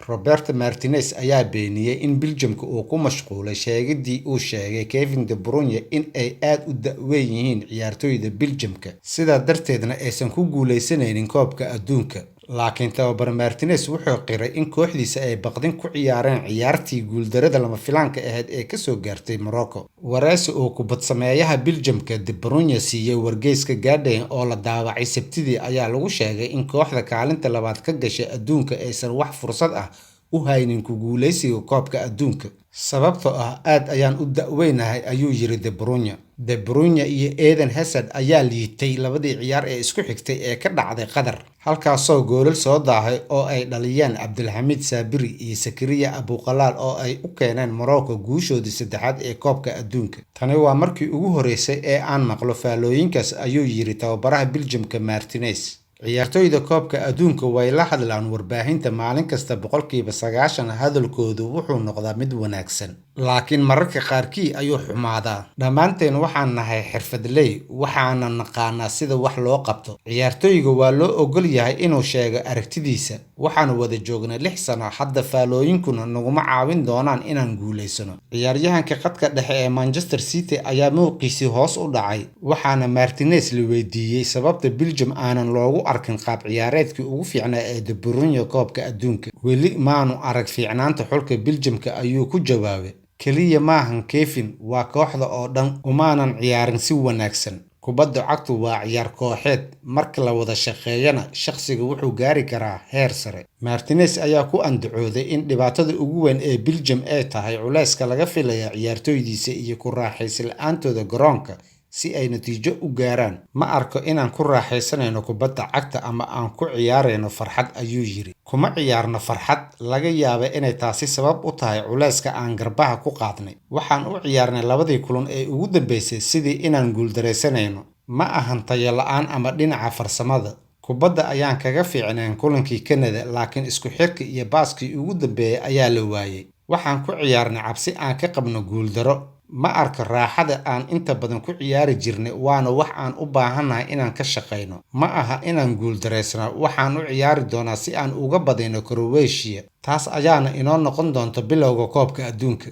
Roberto Martinez ayaa beeniyay in Belgiumka uu ku mashquulay sheegidii uu sheegay Kevin De Bruyne in ay aad u da'weyn yihiin ciyaartoyda Belgiumka sidaa darteedna aysan ku guuleysanaynin koobka adduunka. Laakiin tababar Martinez wuxuu qiray in kooxdiisa ay baqdin ku ciyaareen ciyaartii guuldarrada lama filaanka ahayd ee ka soo gaartay Morocco. Wareysi uu kubad sameeyaha Belgiumka De Bruyne siiyay wargeyska Guardian oo la daawacay Sabtidii ayaa lagu sheegay in kooxda kaalinta labaad ka gashay adduunka aysan wax fursad ah u haynin ku guuleysiga koobka adduunka. Sababtoo ah aad ayaan u da'weynahay ayuu yiri De Bruyne. De Bruyne iyo Eden Hazard ayaa liitay labadii ciyaar ee isku xigtay ee ka dhacday Qatar, halkaasoo goolal soo daahay oo ay dhaliyeen Abdelhamid Sabiri iyo Zakaria Abouqalaal oo ay u keeneen Morocco guushoodii saddexaad ee koobka adduunka. Tani waa markii ugu horeysay ee aan maqlo faallooyinkaas ayuu yiri tababaraha Belgiumka Martinez. Ciyaartoyda koobka adduunka way la hadlaan warbaahinta maalin kasta 90% hadalkoodu wuxuu noqdaa mid wanaagsan, laakiin mararka qaarkii ayuu xumaadaa. Dhammaanteen waxaan nahay xirfadley, waxaana naqaanaa sida wax loo qabto. Ciyaartoyga waa loo ogol yahay inuu sheego aragtidiisa. Waxaan wada joognay 6 sano, hadda faallooyinkuna naguma caawin doonaan inaan guuleysano. Ciyaaryahanka khadka dhexe ee Manchester City ayaa muuqiisii hoos u dhacay, waxaana Martinez la weydiiyay sababta Belgium aanan loogu arkin qaab ciyaareedkii ugu fiicnaa ee De Bruyne koobka adduunka. Weli maanu arag fiicnaanta xulka Belgiumka ayuu ku jawaabay. Kaliya maahan Kevin, waa kooxda oo dhan umaanan ciyaarin si wanaagsan. Kubadda cagtu waa ciyaar kooxeed, marka la wada shaqeeyana shaqsiga wuxuu gaari karaa heer sare. Martinez ayaa ku andacooday in dhibaatada ugu weyn ee Belgium ay tahay culeyska laga filaya ciyaartoydiisa iyo ku raaxaysi la'aantooda garoonka si ay natiijo u gaaraan. Ma arko inaan ku raaxaysanayno kubadda cagta ama aan ku ciyaarayno farxad ayuu yiri. Kuma ciyaarno farxad, laga yaabaa inay taasi sabab u tahay culeyska aan garbaha ku qaadnay. Waxaan u ciyaarnay labadii kulan ee ugu dambeysay sidii inaan guuldareysanayno. Ma ahan tayo la'aan ama dhinaca farsamada. Kubadda ayaan kaga fiicnayn kulankii Canada, laakiin isku xirka iyo baaskii ugu dambeeyay ayaa la waayay. Waxaan ku ciyaarnay cabsi aan ka qabno guuldaro. Ma arko raaxada aan inta badan ku ciyaari jirnay, waana wax aan u baahanahay inaan ka shaqeyno. Ma aha inaan guuldareysano, waxaan u ciyaari doonaa si aan uga badino Croatia. Taas ayaana inoo noqon doonta bilowga koobka adduunka.